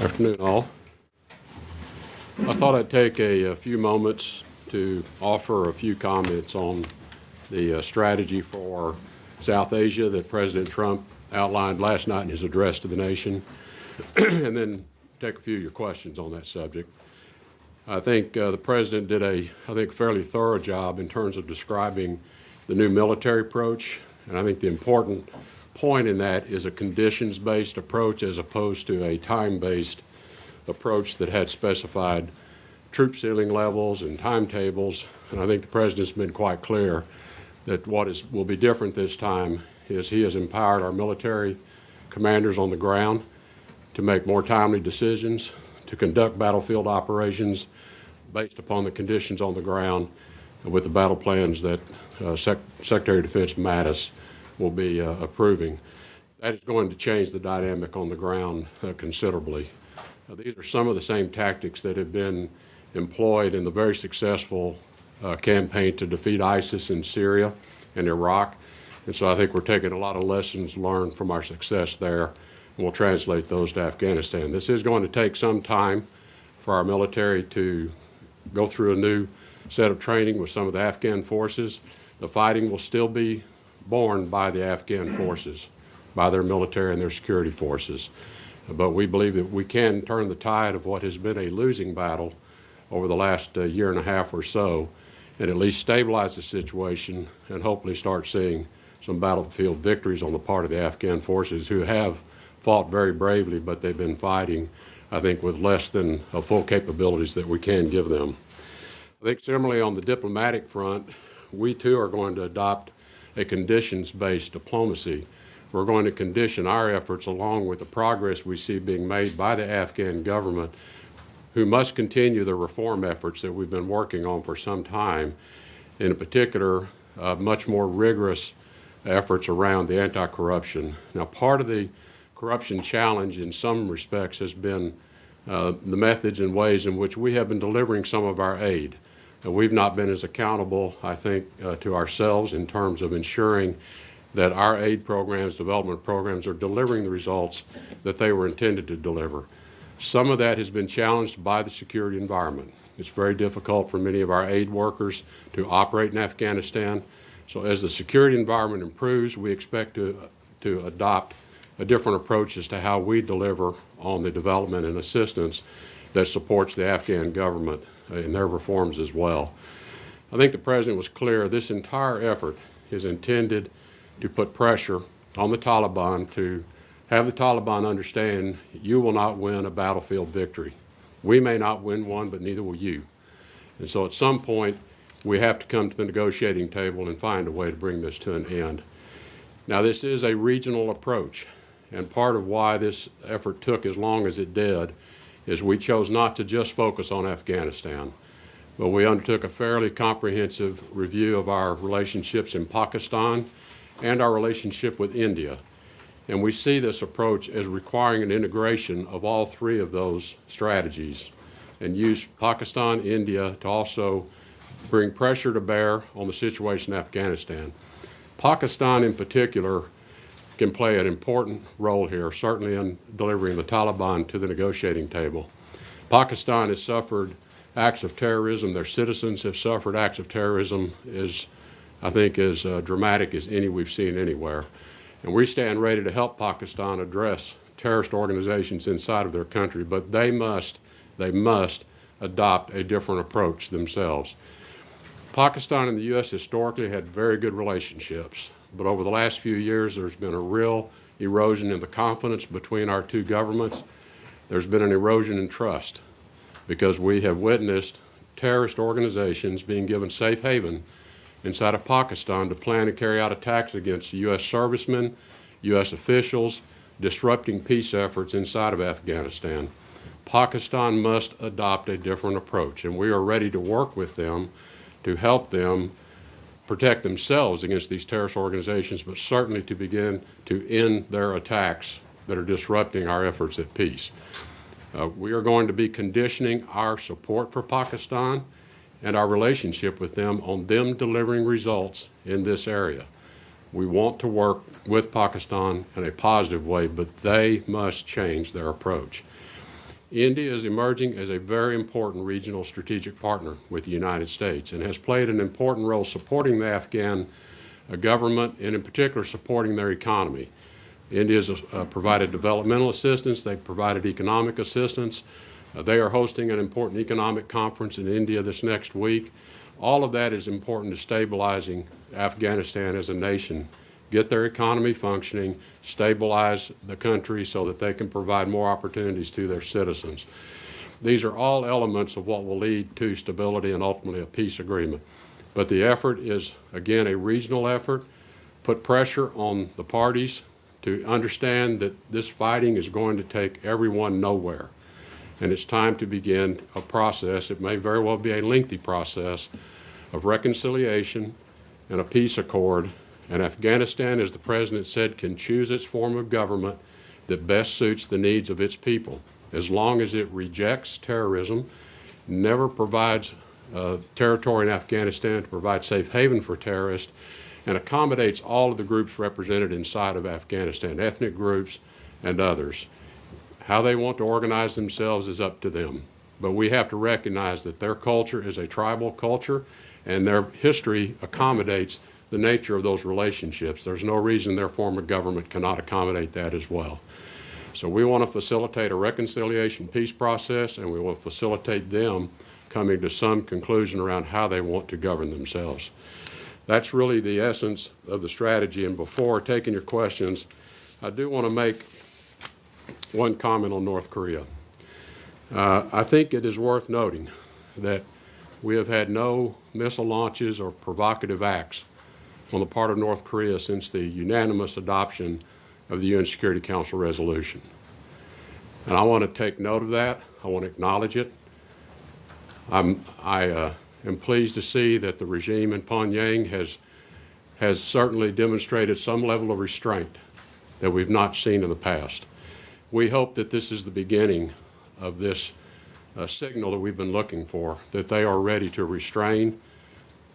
Afternoon, all. I thought I'd take a few moments to offer a few comments on the strategy for South Asia that President Trump outlined last night in his address to the nation, and then take a few of your questions on that subject. I think the President did a fairly thorough job in terms of describing the new military approach, and I think the important point in that is a conditions-based approach as opposed to a time-based approach that had specified troop ceiling levels and timetables. And I think the President's been quite clear that what will be different this time is he has empowered our military commanders on the ground to make more timely decisions, to conduct battlefield operations based upon the conditions on the ground with the battle plans that Secretary of Defense Mattis will be approving. That is going to change the dynamic on the ground considerably. These are some of the same tactics that have been employed in the very successful campaign to defeat ISIS in Syria and Iraq. And so I think we're taking a lot of lessons learned from our success there, and we'll translate those to Afghanistan. This is going to take some time for our military to go through a new set of training with some of the Afghan forces. The fighting will still be borne by the Afghan forces, by their military and their security forces. But we believe that we can turn the tide of what has been a losing battle over the last year and a half or so, and at least stabilize the situation and hopefully start seeing some battlefield victories on the part of the Afghan forces, who have fought very bravely, but they've been fighting, I think, with less than full capabilities that we can give them. I think similarly on the diplomatic front, we too are going to adopt a conditions-based diplomacy. We're going to condition our efforts along with the progress we see being made by the Afghan government, who must continue the reform efforts that we've been working on for some time, in particular, much more rigorous efforts around the anti-corruption. Now, part of the corruption challenge in some respects has been the methods and ways in which we have been delivering some of our aid. We've not been as accountable, I think, to ourselves in terms of ensuring that our aid programs, development programs, are delivering the results that they were intended to deliver. Some of that has been challenged by the security environment. It's very difficult for many of our aid workers to operate in Afghanistan. So as the security environment improves, we expect to adopt a different approach as to how we deliver on the development and assistance that supports the Afghan government in their reforms as well. I think the President was clear. This entire effort is intended to put pressure on the Taliban, to have the Taliban understand you will not win a battlefield victory. We may not win one, but neither will you. And so at some point, we have to come to the negotiating table and find a way to bring this to an end. Now, this is a regional approach, and part of why this effort took as long as it did is we chose not to just focus on Afghanistan, but we undertook a fairly comprehensive review of our relationships in Pakistan and our relationship with India. And we see this approach as requiring an integration of all three of those strategies and use Pakistan, India to also bring pressure to bear on the situation in Afghanistan. Pakistan in particular can play an important role here, certainly in delivering the Taliban to the negotiating table. Pakistan has suffered acts of terrorism. Their citizens have suffered acts of terrorism I think as dramatic as any we've seen anywhere. And we stand ready to help Pakistan address terrorist organizations inside of their country, but they must adopt a different approach themselves. Pakistan and the U.S. historically had very good relationships, but over the last few years there's been a real erosion in the confidence between our two governments. There's been an erosion in trust because we have witnessed terrorist organizations being given safe haven inside of Pakistan to plan and carry out attacks against U.S. servicemen, U.S. officials, disrupting peace efforts inside of Afghanistan. Pakistan must adopt a different approach, and we are ready to work with them to help them protect themselves against these terrorist organizations, but certainly to begin to end their attacks that are disrupting our efforts at peace. We are going to be conditioning our support for Pakistan and our relationship with them on them delivering results in this area. We want to work with Pakistan in a positive way, but they must change their approach. India is emerging as a very important regional strategic partner with the United States and has played an important role supporting the Afghan government and in particular supporting their economy. India has provided developmental assistance, they've provided economic assistance. They are hosting an important economic conference in India this next week. All of that is important to stabilizing Afghanistan as a nation, get their economy functioning, stabilize the country so that they can provide more opportunities to their citizens. These are all elements of what will lead to stability and ultimately a peace agreement. But the effort is, again, a regional effort. Put pressure on the parties to understand that this fighting is going to take everyone nowhere. And it's time to begin a process. It may very well be a lengthy process of reconciliation and a peace accord. And Afghanistan, as the President said, can choose its form of government that best suits the needs of its people, as long as it rejects terrorism, never provides territory in Afghanistan to provide safe haven for terrorists, and accommodates all of the groups represented inside of Afghanistan, ethnic groups and others. How they want to organize themselves is up to them. But we have to recognize that their culture is a tribal culture, and their history accommodates the nature of those relationships. There's no reason their form of government cannot accommodate that as well. So we want to facilitate a reconciliation peace process, and we will facilitate them coming to some conclusion around how they want to govern themselves. That's really the essence of the strategy. And before taking your questions, I do want to make one comment on North Korea. I think it is worth noting that we have had no missile launches or provocative acts on the part of North Korea since the unanimous adoption of the UN Security Council resolution. And I want to take note of that. I want to acknowledge it. I am pleased to see that the regime in Pyongyang has certainly demonstrated some level of restraint that we've not seen in the past. We hope that this is the beginning of this signal that we've been looking for, that they are ready to restrain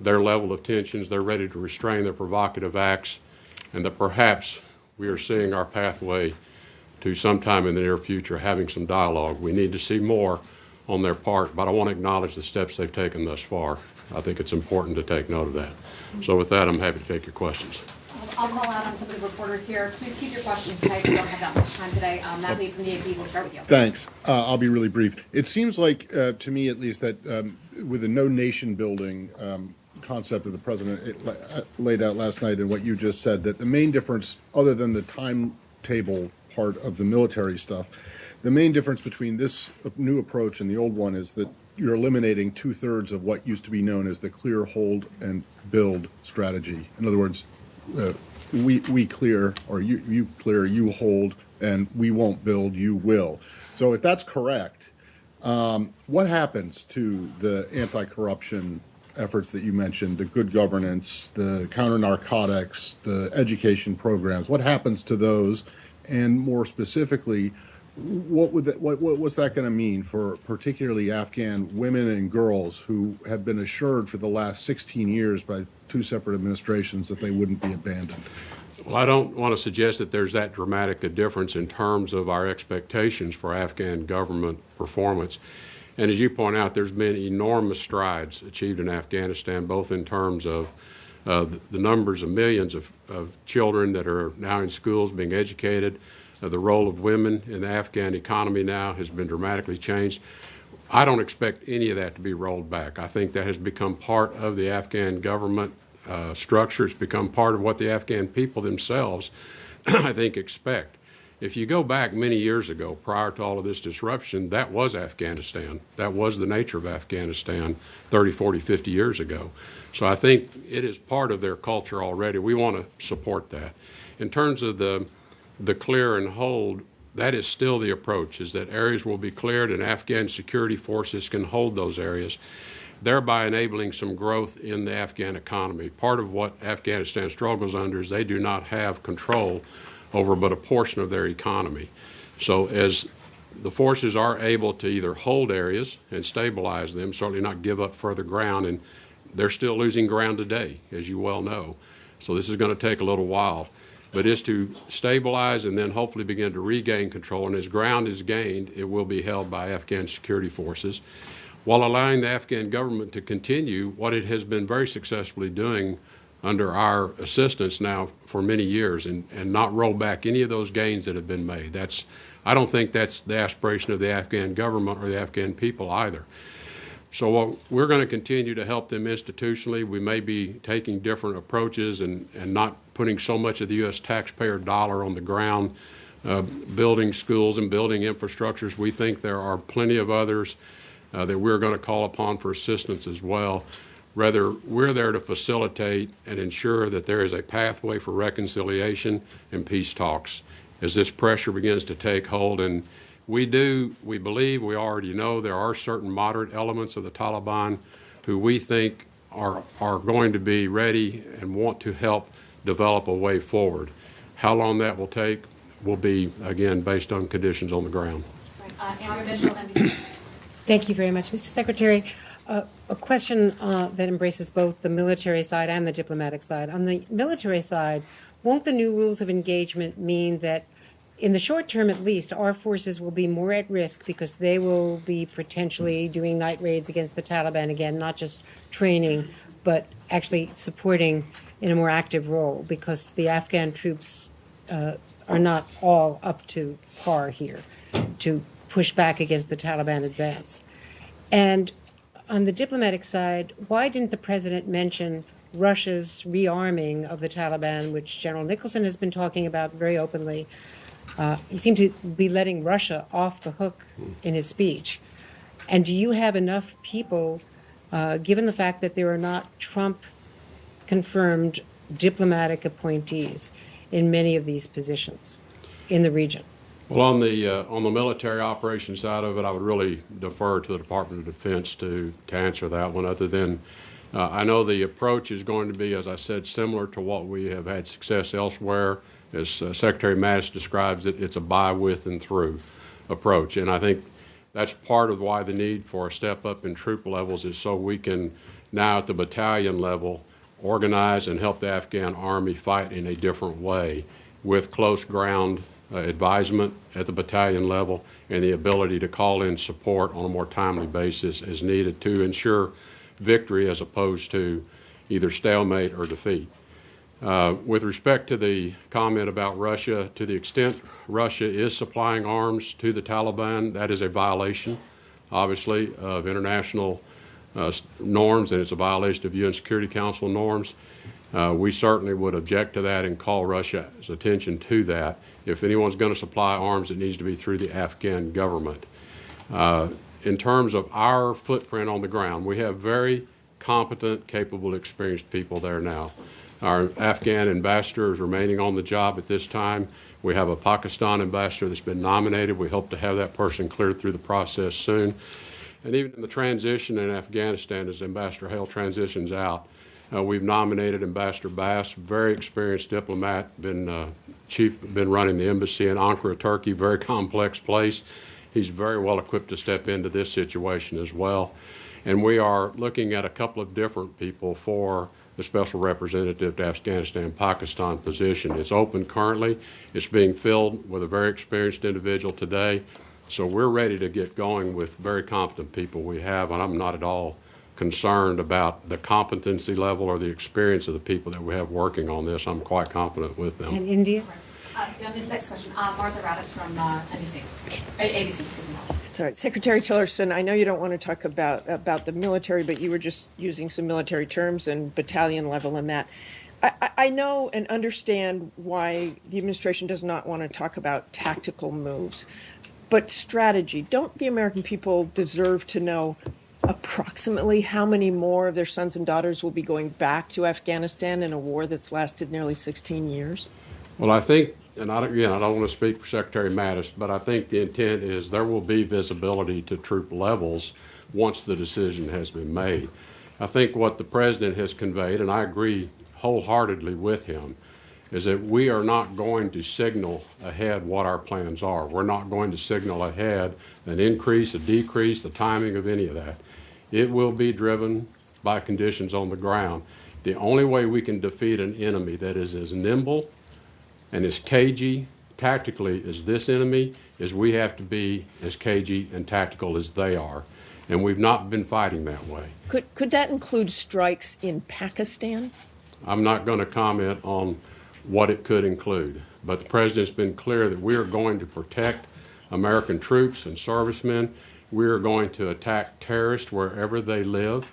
their level of tensions, they're ready to restrain their provocative acts, and that perhaps we are seeing our pathway to sometime in the near future having some dialogue. We need to see more on their part, but I want to acknowledge the steps they've taken thus far. I think it's important to take note of that. So with that, I'm happy to take your questions. I'll call out on some of the reporters here. Please keep your questions tight. We don't have that much time today. Natalie from the AP, we'll start with you. Thanks. I'll be really brief. It seems like, to me at least, that with the no nation building concept that the president laid out last night and what you just said, that the main difference, other than the timetable part of the military stuff, the main difference between this new approach and the old one is that you're eliminating 2/3 of what used to be known as the clear, hold, and build strategy. In other words, we clear, or you clear, you hold, and we won't build, you will. So if that's correct, what happens to the anti-corruption efforts that you mentioned, the good governance, the counter-narcotics, the education programs? What happens to those? And more specifically, what's that going to mean for particularly Afghan women and girls who have been assured for the last 16 years by two separate administrations that they wouldn't be abandoned? Well, I don't want to suggest that there's that dramatic a difference in terms of our expectations for Afghan government performance. And as you point out, there's been enormous strides achieved in Afghanistan, both in terms of the numbers of millions of children that are now in schools being educated. The role of women in the Afghan economy now has been dramatically changed. I don't expect any of that to be rolled back. I think that has become part of the Afghan government structure. It's become part of what the Afghan people themselves, I think, expect. If you go back many years ago, prior to all of this disruption, that was Afghanistan. That was the nature of Afghanistan 30, 40, 50 years ago. So I think it is part of their culture already. We want to support that. In terms of the clear and hold, that is still the approach, is that areas will be cleared and Afghan security forces can hold those areas, thereby enabling some growth in the Afghan economy. Part of what Afghanistan struggles under is they do not have control over but a portion of their economy. So as the forces are able to either hold areas and stabilize them, certainly not give up further ground, and they're still losing ground today, as you well know. So this is going to take a little while. But is to stabilize and then hopefully begin to regain control. And as ground is gained, it will be held by Afghan security forces, while allowing the Afghan government to continue what it has been very successfully doing under our assistance now for many years, and not roll back any of those gains that have been made. I don't think that's the aspiration of the Afghan government or the Afghan people either. So we're going to continue to help them institutionally. We may be taking different approaches and not putting so much of the U.S. taxpayer dollar on the ground, building schools and building infrastructures. We think there are plenty of others that we're going to call upon for assistance as well. Rather, we're there to facilitate and ensure that there is a pathway for reconciliation and peace talks as this pressure begins to take hold. And we believe, we already know there are certain moderate elements of the Taliban who we think are going to be ready and want to help develop a way forward. How long that will take will be, again, based on conditions on the ground. Andrew Mitchell, NBC. Thank you very much. Mr. Secretary, a question that embraces both the military side and the diplomatic side. On the military side, won't the new rules of engagement mean that in the short term, at least, our forces will be more at risk because they will be potentially doing night raids against the Taliban again, not just training, but actually supporting in a more active role, because the Afghan troops are not all up to par here to push back against the Taliban advance. And on the diplomatic side, why didn't the president mention Russia's rearming of the Taliban, which General Nicholson has been talking about very openly? He seemed to be letting Russia off the hook in his speech. And do you have enough people, given the fact that there are not Trump-confirmed diplomatic appointees in many of these positions in the region? Well, on the military operations side of it, I would really defer to the Department of Defense to answer that one. Other than I know the approach is going to be, as I said, similar to what we have had success elsewhere. As Secretary Mattis describes it, it's a by, with, and through approach, and I think that's part of why the need for a step up in troop levels is so we can now at the battalion level organize and help the Afghan army fight in a different way with close ground advisement at the battalion level and the ability to call in support on a more timely basis as needed to ensure victory as opposed to either stalemate or defeat. With respect to the comment about Russia, to the extent Russia is supplying arms to the Taliban, that is a violation, obviously, of international norms, and it's a violation of UN Security Council norms. We certainly would object to that and call Russia's attention to that. If anyone's going to supply arms, it needs to be through the Afghan government. In terms of our footprint on the ground, we have very competent, capable, experienced people there now. Our Afghan ambassador is remaining on the job at this time. We have a Pakistan ambassador that's been nominated. We hope to have that person cleared through the process soon. And even in the transition in Afghanistan, as Ambassador Hale transitions out, we've nominated Ambassador Bass, very experienced diplomat, been running the embassy in Ankara, Turkey, very complex place. He's very well equipped to step into this situation as well. And we are looking at a couple of different people for the Special Representative to Afghanistan, Pakistan position. It's open currently. It's being filled with a very experienced individual today. So we're ready to get going with very competent people we have, and I'm not at all concerned about the competency level or the experience of the people that we have working on this. I'm quite confident with them. And India? This next question, Martha Raddatz from ABC, excuse me. Sorry, Secretary Tillerson, I know you don't want to talk about the military, but you were just using some military terms and battalion level and that. I know and understand why the administration does not want to talk about tactical moves, but strategy. Don't the American people deserve to know approximately how many more of their sons and daughters will be going back to Afghanistan in a war that's lasted nearly 16 years? Well, I think, and I don't want to speak for Secretary Mattis, but I think the intent is there will be visibility to troop levels once the decision has been made. I think what the President has conveyed, and I agree wholeheartedly with him, is that we are not going to signal ahead what our plans are. We're not going to signal ahead an increase, a decrease, the timing of any of that. It will be driven by conditions on the ground. The only way we can defeat an enemy that is as nimble and as cagey tactically as this enemy is we have to be as cagey and tactical as they are. And we've not been fighting that way. Could that include strikes in Pakistan? I'm not going to comment on what it could include, but the President's been clear that we are going to protect American troops and servicemen. We are going to attack terrorists wherever they live,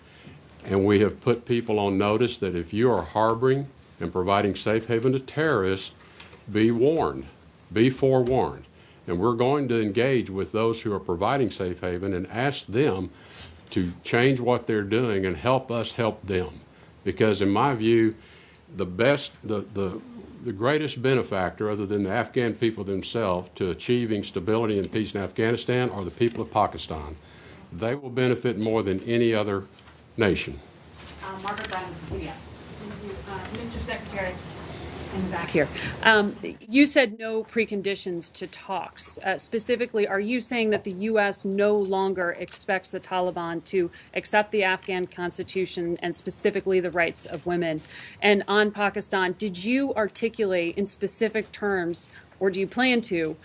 and we have put people on notice that if you are harboring and providing safe haven to terrorists, be warned, be forewarned. And we're going to engage with those who are providing safe haven and ask them to change what they're doing and help us help them. Because in my view, the greatest benefactor, other than the Afghan people themselves, to achieving stability and peace in Afghanistan are the people of Pakistan. They will benefit more than any other nation. Margaret Brennan from CBS. Mr. Secretary, In the back here. you said no preconditions to talks. Specifically, are you saying that the U.S. no longer expects the Taliban to accept the Afghan constitution and specifically the rights of women? And on Pakistan, did you articulate in specific terms, or do you plan to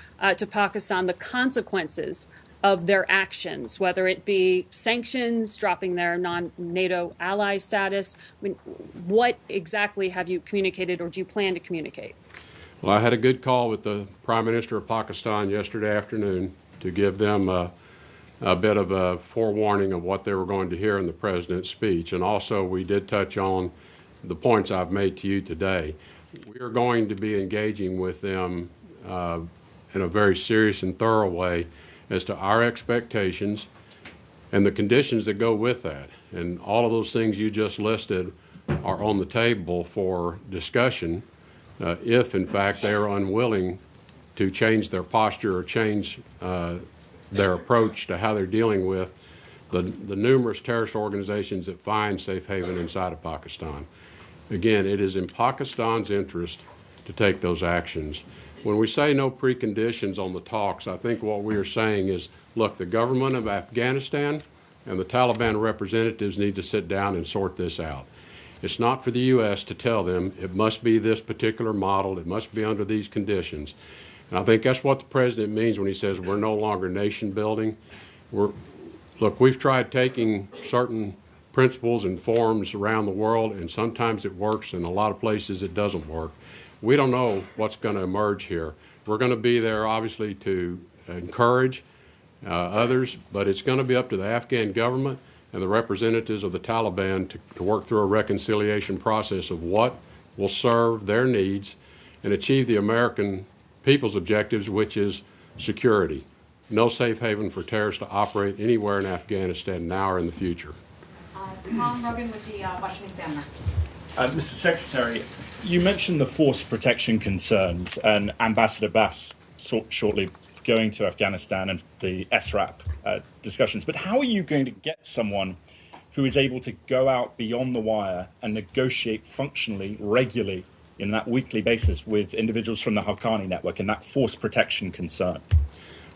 Pakistan the consequences of their actions, whether it be sanctions, dropping their non-NATO ally status? I mean, what exactly have you communicated or do you plan to communicate? Well, I had a good call with the Prime Minister of Pakistan yesterday afternoon to give them a bit of a forewarning of what they were going to hear in the President's speech. And also we did touch on the points I've made to you today. We are going to be engaging with them in a very serious and thorough way as to our expectations and the conditions that go with that. And all of those things you just listed are on the table for discussion if, in fact, they are unwilling to change their posture or change their approach to how they're dealing with the numerous terrorist organizations that find safe haven inside of Pakistan. Again, it is in Pakistan's interest to take those actions. When we say no preconditions on the talks, I think what we are saying is, look, the government of Afghanistan and the Taliban representatives need to sit down and sort this out. It's not for the U.S. to tell them it must be this particular model, it must be under these conditions. And I think that's what the president means when he says we're no longer nation building. Look, we've tried taking certain principles and forms around the world, and sometimes it works, and a lot of places it doesn't work. We don't know what's going to emerge here. We're going to be there, obviously, to encourage others, but it's going to be up to the Afghan government and the representatives of the Taliban to work through a reconciliation process of what will serve their needs and achieve the American people's objectives, which is security. No safe haven for terrorists to operate anywhere in Afghanistan now or in the future. Tom Rogan with the Washington Examiner. Mr. Secretary, you mentioned the force protection concerns and Ambassador Bass shortly going to Afghanistan and the SRAP discussions. But how are you going to get someone who is able to go out beyond the wire and negotiate functionally, regularly, in that weekly basis with individuals from the Haqqani network and that force protection concern?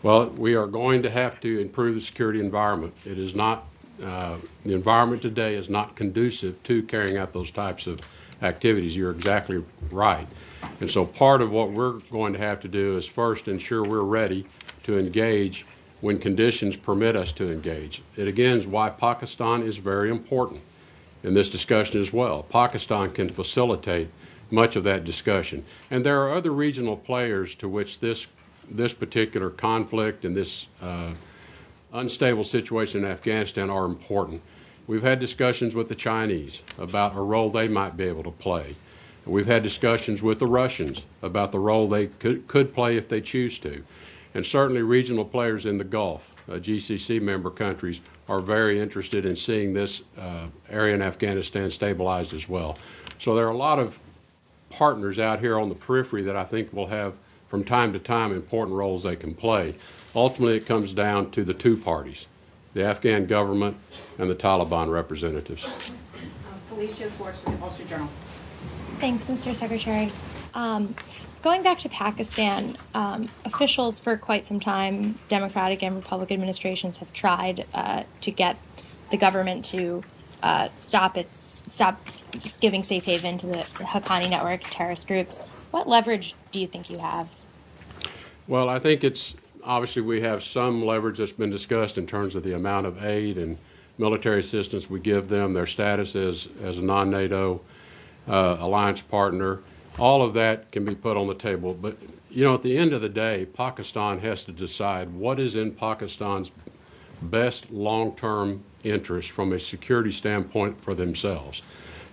Well, we are going to have to improve the security environment. It is not, the environment today is not conducive to carrying out those types of activities. You're exactly right. And so part of what we're going to have to do is first ensure we're ready to engage when conditions permit us to engage. It again is why Pakistan is very important in this discussion as well. Pakistan can facilitate much of that discussion. And there are other regional players to which this particular conflict and this unstable situation in Afghanistan are important. We've had discussions with the Chinese about a role they might be able to play. We've had discussions with the Russians about the role they could play if they choose to. And certainly regional players in the Gulf, GCC member countries, are very interested in seeing this area in Afghanistan stabilized as well. So there are a lot of partners out here on the periphery that I think will have, from time to time, important roles they can play. Ultimately, it comes down to the two parties, the Afghan government and the Taliban representatives. Felicia Swartz with the Wall Street Journal. Thanks, Mr. Secretary. Going back to Pakistan, officials for quite some time, Democratic and Republican administrations, have tried to get the government to stop giving safe haven to the Haqqani network terrorist groups. What leverage do you think you have? Well, I think it's obviously we have some leverage that's been discussed in terms of the amount of aid and military assistance we give them, their status as a non-NATO alliance partner. All of that can be put on the table. But, you know, at the end of the day, Pakistan has to decide what is in Pakistan's best long-term interest from a security standpoint for themselves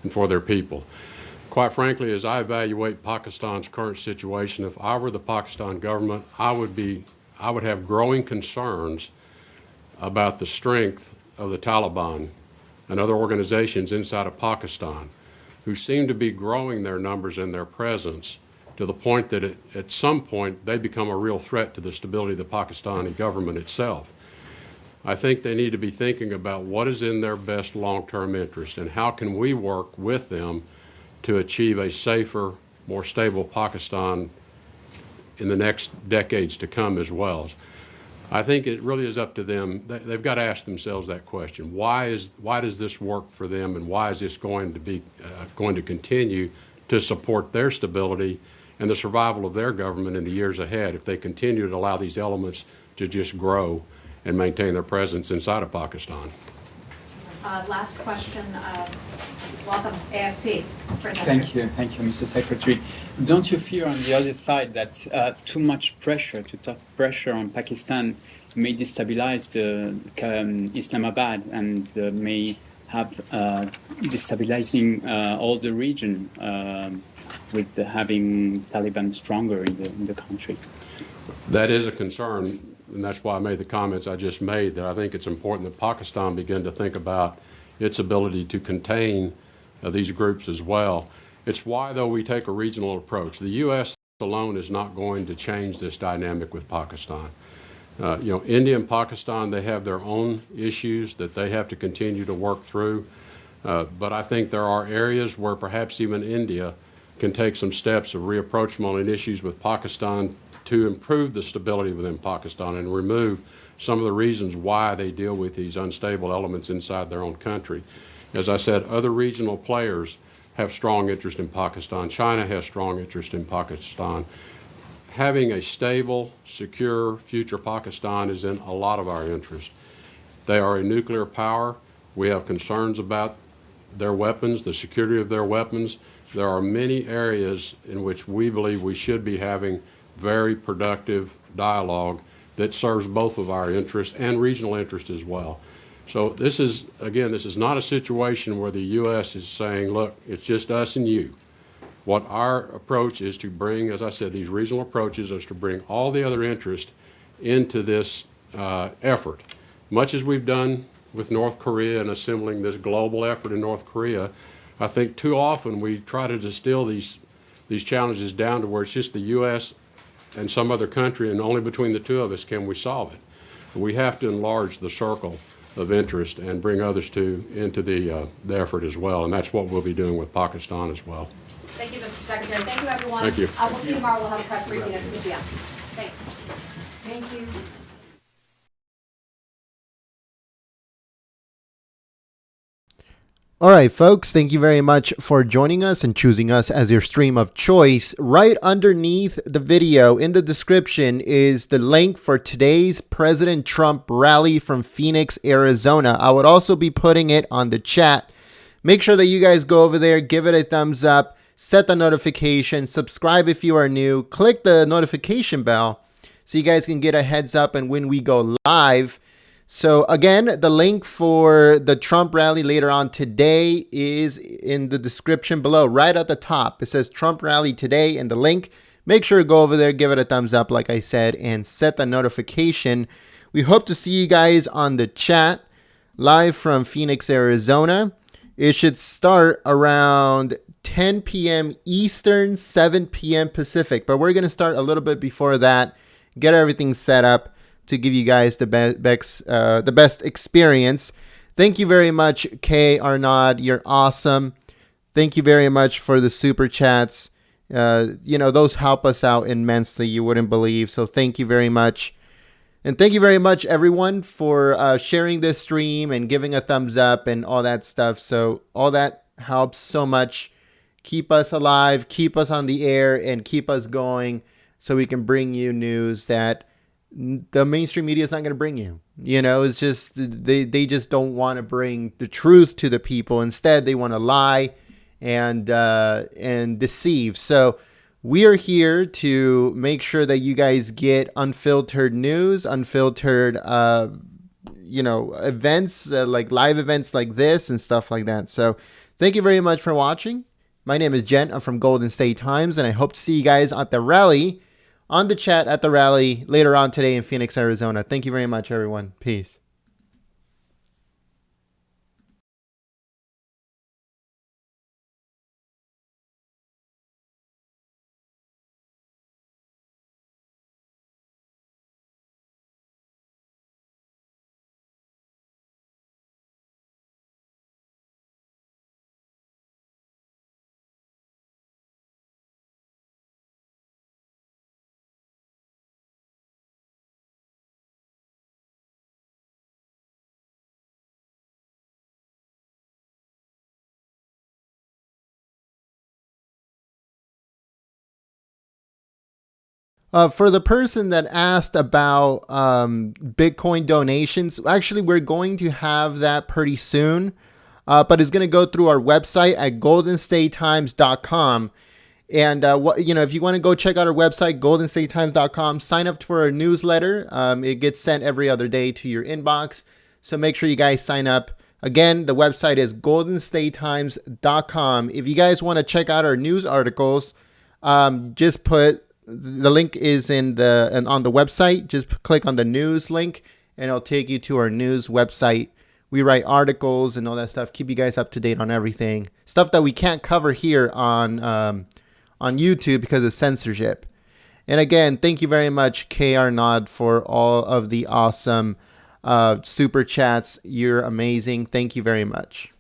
and for their people. Quite frankly, as I evaluate Pakistan's current situation, if I were the Pakistan government, I would have growing concerns about the strength of the Taliban and other organizations inside of Pakistan, who seem to be growing their numbers and their presence to the point that at some point they become a real threat to the stability of the Pakistani government itself. I think they need to be thinking about what is in their best long-term interest and how can we work with them to achieve a safer, more stable Pakistan in the next decades to come as well. I think it really is up to them. They've got to ask themselves that question. Why does this work for them, and why is this going to continue to support their stability and the survival of their government in the years ahead if they continue to allow these elements to just grow and maintain their presence inside of Pakistan? Last question. Welcome, AFP. Thank you, Mr. Secretary. Don't you fear on the other side that too much pressure on Pakistan may destabilize Islamabad and may have destabilizing all the region with having Taliban stronger in the country? That is a concern, and that's why I made the comments I just made, that I think it's important that Pakistan begin to think about its ability to contain these groups as well. It's why, though, we take a regional approach. The U.S. alone is not going to change this dynamic with Pakistan. India and Pakistan, they have their own issues that they have to continue to work through. But I think there are areas where perhaps even India can take some steps of reapproachment on issues with Pakistan to improve the stability within Pakistan and remove some of the reasons why they deal with these unstable elements inside their own country. As I said, other regional players have strong interest in Pakistan. China has strong interest in Pakistan. Having a stable, secure future Pakistan is in a lot of our interest. They are a nuclear power. We have concerns about their weapons, the security of their weapons. There are many areas in which we believe we should be having very productive dialogue that serves both of our interests and regional interest as well. So this is not a situation where the U.S. is saying, look, it's just us and you. What our approach is to bring, as I said, these regional approaches is to bring all the other interests into this effort. Much as we've done with North Korea and assembling this global effort in North Korea, I think too often we try to distill these challenges down to where it's just the U.S. and some other country, and only between the two of us can we solve it. We have to enlarge the circle of interest and bring others into the effort as well, and that's what we'll be doing with Pakistan as well. Thank you, Mr. Secretary. Thank you, everyone. Thank you. We'll see you tomorrow. We'll have a press briefing at 2 p.m. Thanks. Thank you. All right, folks, thank you very much for joining us and choosing us as your stream of choice. Right underneath the video in the description is the link for today's President Trump rally from Phoenix, Arizona. I would also be putting it on the chat. Make sure that you guys go over there, give it a thumbs up, set the notification, subscribe if you are new, click the notification bell so you guys can get a heads up and when we go live. So again, the link for the Trump rally later on today is in the description below, right at the top. It says Trump rally today in the link. Make sure to go over there, give it a thumbs up, like I said, and set the notification. We hope to see you guys on the chat live from Phoenix, Arizona. It should start around 10 p.m. Eastern, 7 p.m. Pacific, but we're going to start a little bit before that, get everything set up to give you guys the best experience. Thank you very much, Kay Arnaud. You're awesome. Thank you very much for the super chats. Those help us out immensely. You wouldn't believe. So thank you very much. And thank you very much, everyone, for sharing this stream and giving a thumbs up and all that stuff. So all that helps so much. Keep us alive, keep us on the air, and keep us going so we can bring you news that the mainstream media is not going to bring you. It's just they just don't want to bring the truth to the people. Instead, they want to lie and deceive. So we are here to make sure that you guys get unfiltered news, unfiltered events, like live events like this and stuff like that. So thank you very much for watching. My name is Jen. I'm from Golden State Times, and I hope to see you guys at the rally, on the chat at the rally later on today in Phoenix, Arizona. Thank you very much, everyone. Peace. For the person that asked about Bitcoin donations, actually, we're going to have that pretty soon, but it's going to go through our website at goldenstatetimes.com. And if you want to go check out our website, goldenstatetimes.com, sign up for our newsletter. It gets sent every other day to your inbox, so make sure you guys sign up. Again, the website is goldenstatetimes.com. If you guys want to check out our news articles, just put the link is on the website. Just click on the news link and it'll take you to our news website We write articles and all that stuff. Keep you guys up to date on everything. Stuff that we can't cover here on YouTube because of censorship. And again, thank you very much, KR Nod, for all of the awesome super chats. You're amazing. Thank you very much.